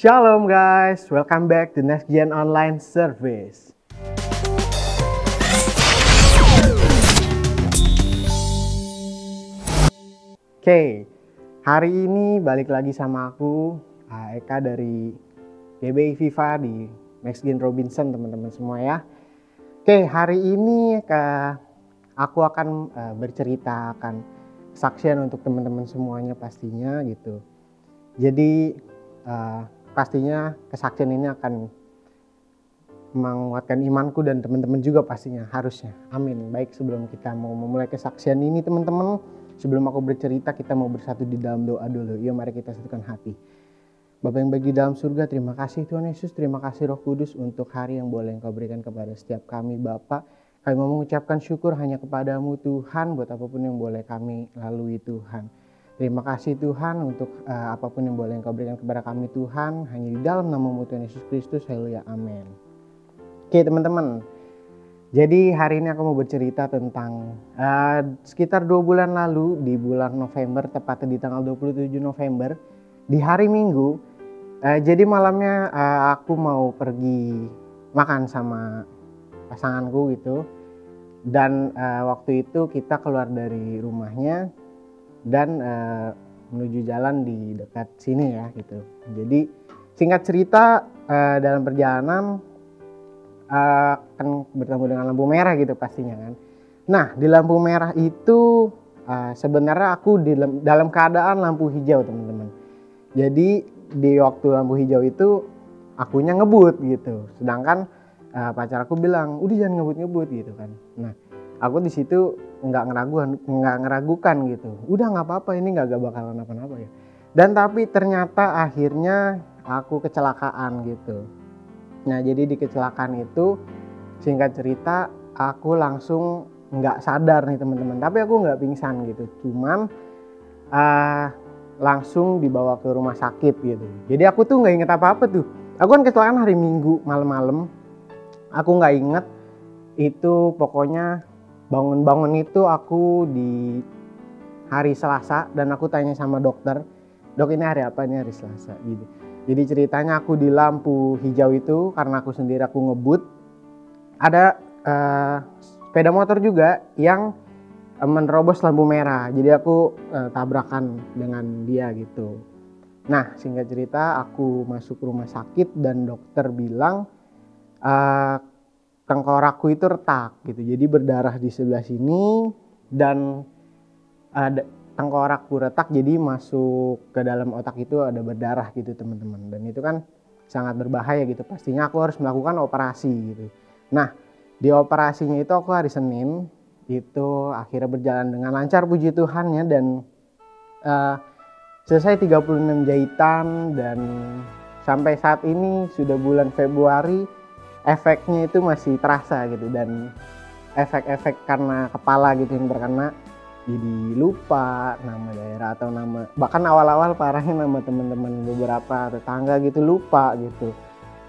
Shalom guys, welcome back to Next Gen Online Service. Oke, hari ini balik lagi sama aku, Eka dari GBI Viva di Next Gen Robinson, teman-teman semua ya. Oke, hari ini aku akan bercerita akan kesaksian untuk teman-teman semuanya pastinya gitu. Jadi pastinya kesaksian ini akan menguatkan imanku dan teman-teman juga pastinya, harusnya. Amin. Baik, sebelum kita mau memulai kesaksian ini teman-teman, sebelum aku bercerita, kita mau bersatu di dalam doa dulu. Yuk mari kita satukan hati. Bapa yang baik di dalam surga, terima kasih Tuhan Yesus, terima kasih Roh Kudus untuk hari yang boleh Engkau berikan kepada setiap kami Bapa. Kami mau mengucapkan syukur hanya kepadamu Tuhan, buat apapun yang boleh kami lalui Tuhan. Terima kasih Tuhan untuk apapun yang boleh Engkau berikan kepada kami Tuhan, hanya di dalam nama-Mu Tuhan Yesus Kristus, haleluya, amin. Oke teman-teman, jadi hari ini aku mau bercerita tentang sekitar 2 bulan lalu, di bulan November, tepatnya di tanggal 27 November, di hari Minggu. Jadi malamnya aku mau pergi makan sama pasanganku gitu. Dan waktu itu kita keluar dari rumahnya dan menuju jalan di dekat sini ya gitu. Jadi singkat cerita dalam perjalanan akan bertemu dengan lampu merah gitu pastinya kan. Nah di lampu merah itu sebenarnya aku dalam keadaan lampu hijau teman-teman. Jadi di waktu lampu hijau itu akunya ngebut gitu, sedangkan pacar aku bilang udah jangan ngebut gitu kan. Nah aku di situ nggak ngeragukan gitu, udah nggak apa-apa, ini nggak bakalan apa-apa ya. Dan tapi ternyata akhirnya aku kecelakaan gitu. Nah jadi di kecelakaan itu singkat cerita aku langsung nggak sadar nih teman-teman, tapi aku nggak pingsan gitu, cuman langsung dibawa ke rumah sakit gitu. Jadi aku tuh nggak inget apa-apa tuh. Aku kan kecelakaan hari Minggu malam-malam. Aku nggak inget itu, pokoknya bangun-bangun itu aku di hari Selasa dan aku tanya sama dokter, dok ini hari apa, ini hari Selasa gitu. Jadi ceritanya aku di lampu hijau itu karena aku sendiri aku ngebut. Ada sepeda motor juga yang menerobos lampu merah, jadi aku tabrakan dengan dia gitu. Nah singkat cerita aku masuk rumah sakit dan dokter bilang tengkorakku itu retak gitu, jadi berdarah di sebelah sini dan tengkorakku retak, jadi masuk ke dalam otak itu ada berdarah gitu teman-teman, dan itu kan sangat berbahaya gitu, pastinya aku harus melakukan operasi gitu. Nah di operasinya itu aku hari Senin itu akhirnya berjalan dengan lancar puji Tuhan ya, dan selesai 36 jahitan dan sampai saat ini sudah bulan Februari efeknya itu masih terasa gitu, dan efek-efek karena kepala gitu yang terkena, jadi lupa nama daerah atau nama, bahkan awal-awal parahnya nama teman-teman beberapa tetangga gitu lupa gitu,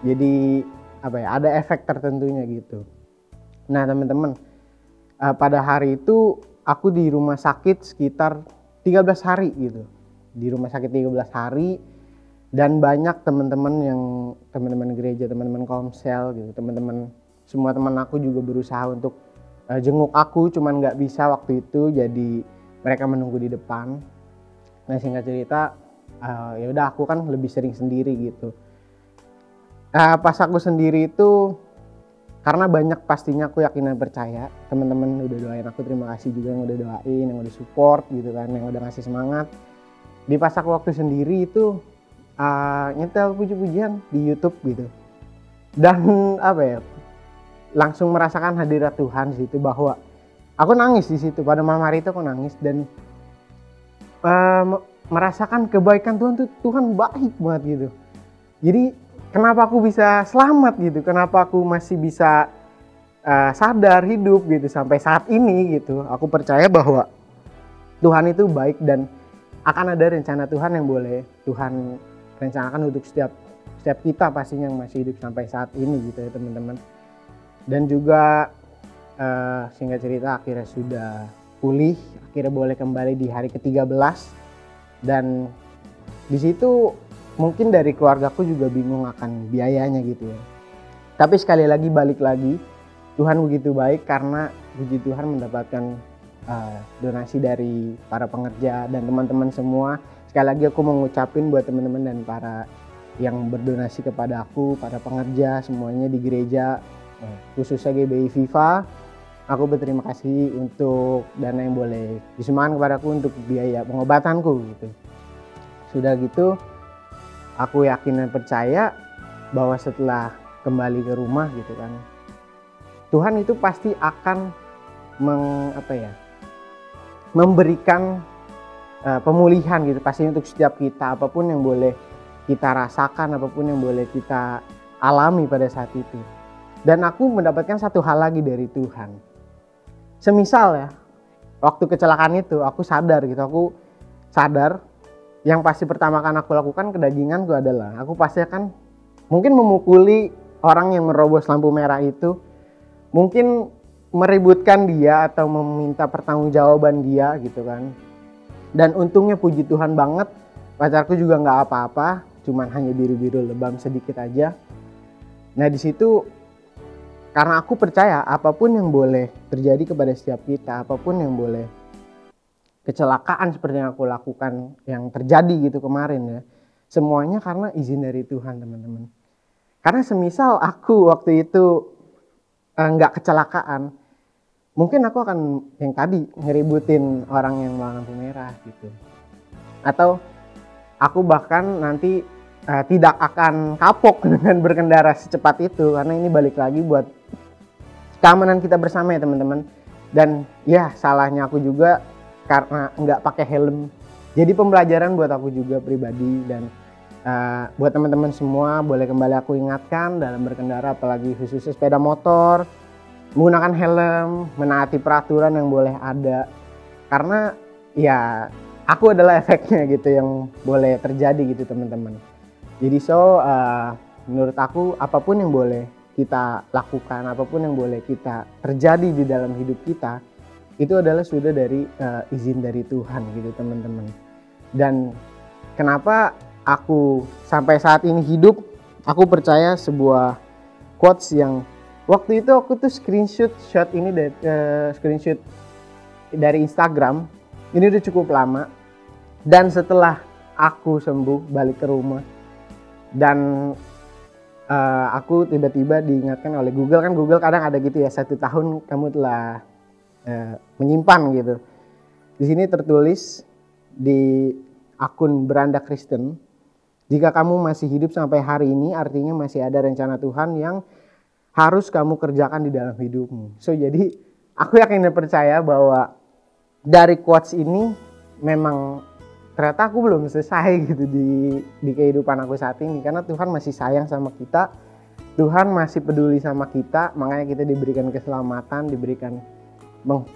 jadi apa ya, ada efek tertentunya gitu. Nah teman-teman, pada hari itu aku di rumah sakit sekitar 13 hari gitu. Di rumah sakit 13 hari dan banyak teman-teman gereja, teman-teman komsel gitu, teman-teman semua teman aku juga berusaha untuk jenguk aku, cuman nggak bisa waktu itu, jadi mereka menunggu di depan. Nah singkat cerita ya udah aku kan lebih sering sendiri gitu. Pas aku sendiri itu, karena banyak pastinya aku yakin dan percaya teman-teman udah doain aku, terima kasih juga yang udah doain, yang udah support gitu kan, yang udah ngasih semangat. Di pas aku waktu sendiri itu nyetel puji-pujian di YouTube gitu, dan apa ya, langsung merasakan hadirat Tuhan di situ, bahwa aku nangis di situ. Pada malam hari itu aku nangis dan merasakan kebaikan Tuhan tuh, Tuhan baik banget gitu. Jadi kenapa aku bisa selamat gitu, kenapa aku masih bisa sadar hidup gitu sampai saat ini gitu. Aku percaya bahwa Tuhan itu baik dan akan ada rencana Tuhan yang boleh Tuhan rencanakan untuk setiap kita pastinya yang masih hidup sampai saat ini gitu ya teman-teman. Dan juga singkat cerita akhirnya sudah pulih, akhirnya boleh kembali di hari ke-13, dan di situ mungkin dari keluargaku juga bingung akan biayanya gitu ya. Tapi sekali lagi balik lagi, Tuhan begitu baik karena puji Tuhan mendapatkan donasi dari para pengerja dan teman-teman semua. Sekali lagi aku mau ngucapin buat teman-teman dan para yang berdonasi kepada aku, para pengerja semuanya di gereja, khususnya GBI Viva. Aku berterima kasih untuk dana yang boleh disumbangkan kepadaku untuk biaya pengobatanku gitu. Sudah gitu, aku yakin dan percaya bahwa setelah kembali ke rumah gitu kan, Tuhan itu pasti akan memberikan pemulihan gitu, pasti untuk setiap kita, apapun yang boleh kita rasakan, apapun yang boleh kita alami pada saat itu. Dan aku mendapatkan satu hal lagi dari Tuhan. Semisal ya, waktu kecelakaan itu aku sadar yang pasti pertama kan aku lakukan kedaginganku adalah aku pasti akan mungkin memukuli orang yang merobos lampu merah itu, mungkin meributkan dia atau meminta pertanggungjawaban dia gitu kan. Dan untungnya puji Tuhan banget, pacarku juga nggak apa-apa, cuman hanya biru-biru lebam sedikit aja. Nah di situ karena aku percaya apapun yang boleh terjadi kepada setiap kita, apapun yang boleh kecelakaan seperti yang aku lakukan yang terjadi gitu kemarin ya, semuanya karena izin dari Tuhan teman-teman. Karena semisal aku waktu itu nggak kecelakaan, mungkin aku akan yang tadi ngeributin orang yang bawa lampu merah gitu. Atau aku bahkan nanti tidak akan kapok dengan berkendara secepat itu, karena ini balik lagi buat keamanan kita bersama ya teman-teman. Dan ya salahnya aku juga karena nggak pakai helm. Jadi pembelajaran buat aku juga pribadi dan buat teman-teman semua, boleh kembali aku ingatkan dalam berkendara, apalagi khususnya sepeda motor, menggunakan helm, menaati peraturan yang boleh ada. Karena ya aku adalah efeknya gitu yang boleh terjadi gitu teman-teman. Jadi menurut aku apapun yang boleh kita lakukan, apapun yang boleh kita terjadi di dalam hidup kita, itu adalah sudah dari izin dari Tuhan gitu teman-teman. Dan kenapa aku sampai saat ini hidup, aku percaya sebuah quotes yang waktu itu aku tuh screenshot dari Instagram. Ini udah cukup lama. Dan setelah aku sembuh balik ke rumah dan aku tiba-tiba diingatkan oleh Google, kan Google kadang ada gitu ya, 1 tahun kamu telah menyimpan gitu. Di sini tertulis di akun Beranda Kristen, jika kamu masih hidup sampai hari ini, artinya masih ada rencana Tuhan yang harus kamu kerjakan di dalam hidupmu. So jadi aku yakin dan percaya bahwa dari quotes ini memang ternyata aku belum selesai gitu di kehidupan aku saat ini, karena Tuhan masih sayang sama kita, Tuhan masih peduli sama kita, makanya kita diberikan keselamatan, diberikan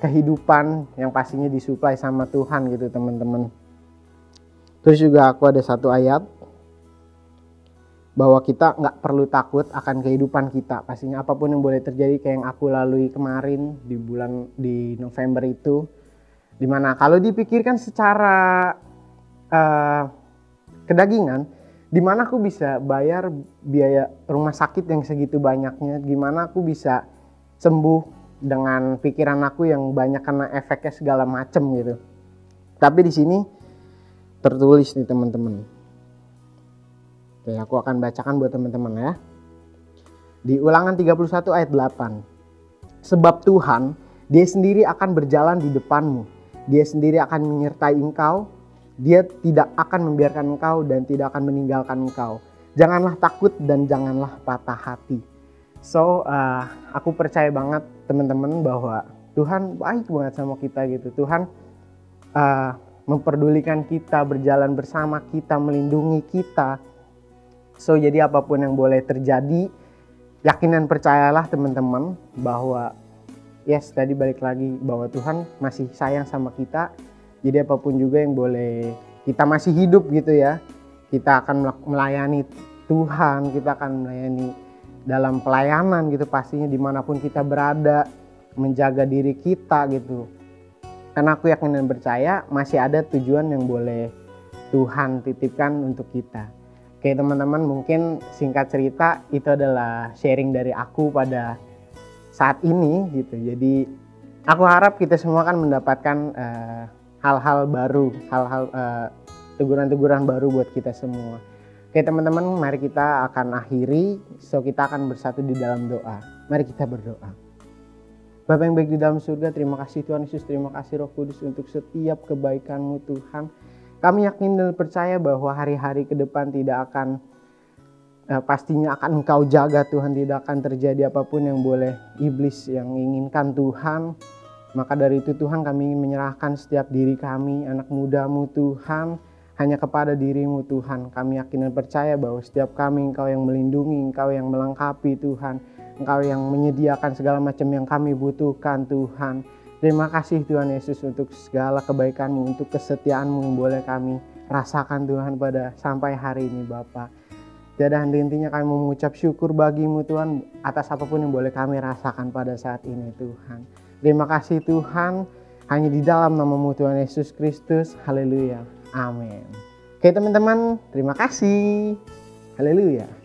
kehidupan yang pastinya disuplai sama Tuhan gitu teman-teman. Terus juga aku ada satu ayat bahwa kita nggak perlu takut akan kehidupan kita, pastinya apapun yang boleh terjadi, kayak yang aku lalui kemarin di November itu, dimana kalau dipikirkan secara kedagingan, dimana aku bisa bayar biaya rumah sakit yang segitu banyaknya, gimana aku bisa sembuh dengan pikiran aku yang banyak karena efeknya segala macem gitu. Tapi di sini tertulis nih teman-teman. Oke, aku akan bacakan buat teman-teman ya. Di Ulangan 31 ayat 8. Sebab Tuhan, Dia sendiri akan berjalan di depanmu. Dia sendiri akan menyertai engkau. Dia tidak akan membiarkan engkau dan tidak akan meninggalkan engkau. Janganlah takut dan janganlah patah hati. So, aku percaya banget teman-teman bahwa Tuhan baik banget sama kita gitu. Tuhan memperdulikan kita, berjalan bersama kita, melindungi kita. So, jadi apapun yang boleh terjadi, yakin dan percayalah teman-teman bahwa tadi balik lagi bahwa Tuhan masih sayang sama kita. Jadi apapun juga yang boleh, kita masih hidup gitu ya, kita akan melayani Tuhan, kita akan melayani dalam pelayanan gitu pastinya dimanapun kita berada, menjaga diri kita gitu. Karena aku yakin dan percaya masih ada tujuan yang boleh Tuhan titipkan untuk kita. Oke teman-teman, mungkin singkat cerita itu adalah sharing dari aku pada saat ini gitu. Jadi aku harap kita semua kan mendapatkan hal-hal baru, teguran-teguran baru buat kita semua. Oke teman-teman, mari kita akan akhiri, so kita akan bersatu di dalam doa. Mari kita berdoa. Bapa yang baik di dalam surga, terima kasih Tuhan Yesus, terima kasih Roh Kudus untuk setiap kebaikan-Mu Tuhan. Kami yakin dan percaya bahwa hari-hari ke depan tidak akan pastinya akan Engkau jaga Tuhan, tidak akan terjadi apapun yang boleh iblis yang inginkan Tuhan. Maka dari itu Tuhan, kami ingin menyerahkan setiap diri kami, anak muda-Mu Tuhan, hanya kepada diri-Mu Tuhan. Kami yakin dan percaya bahwa setiap kami Engkau yang melindungi, Engkau yang melengkapi Tuhan, Engkau yang menyediakan segala macam yang kami butuhkan Tuhan. Terima kasih Tuhan Yesus untuk segala kebaikan-Mu, untuk kesetiaan-Mu yang boleh kami rasakan Tuhan pada sampai hari ini Bapa. Tiada henti-hentinya kami mengucap syukur bagi-Mu Tuhan atas apapun yang boleh kami rasakan pada saat ini Tuhan. Terima kasih Tuhan, hanya di dalam nama-Mu Tuhan Yesus Kristus. Haleluya. Amin. Oke teman-teman, terima kasih. Haleluya.